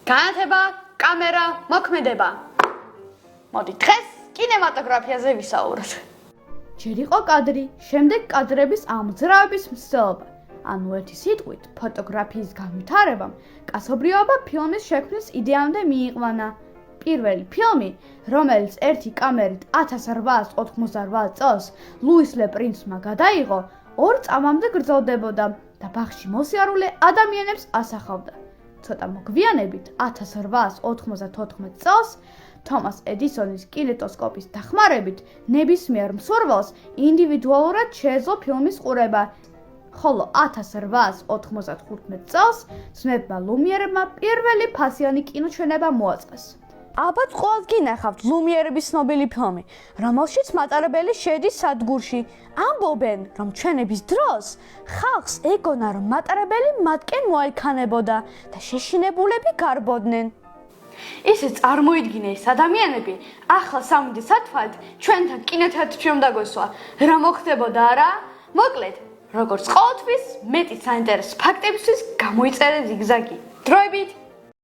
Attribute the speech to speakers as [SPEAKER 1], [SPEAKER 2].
[SPEAKER 1] განათება, კამერა, მოქმედება. მოდი დღეს კინემატოგრაფიაზე ვისაუბროთ.
[SPEAKER 2] ჯერ იყო კადრი, შემდეგ კადრების ამძრავების მსვლელობა. ანუ ერთი სიტყვით, ფოტოგრაფიის განვითარებამ კაცობრიობა ფილმის შექმნის იდეამდე მიიყვანა. პირველი ფილმი, რომელიც ერთი კამერით 1888 წელს ლუის ლე პრინცმა გადაიღო, 2 წამამდე გრძელდებოდა და ბაღში მოსიარულე ადამიანებს ასახავდა. ცოტა მოგვიანებით 1894 წელს თომას ედისონის კინეტოსკოპის დახმარებით ნებისმიერ მსურველს ინდივიდუალურად შეეძლო ფილმის ყურება, ხოლო 1895 წელს ძმებმა ლუმიერებმა პირველი ფასიანი კინოჩვენება მოაწყეს.
[SPEAKER 1] ალბათ ყველას გინახავთ ლუმიერების ცნობილი ფილმი, რომელშიც მატარებელი შედის სადგურში. ამბობენ, რომ ჩვენების დროს ხალხს ეგონა, რომ მატარებელი მათკენ მოექანებოდა და შეშინებულები გარბოდნენ. ისე წარმოიდგინე ეს ადამიანები, ახლა სამი სათვალით ჩვენთან კინოთეატრში უნდა გესვა. რა მოხდებოდა არა? მოკლედ, როგორც ყოველთვის, მეტი საინტერესო ფაქტებისთვის გამოიწერე ზიგზაგი. დროებით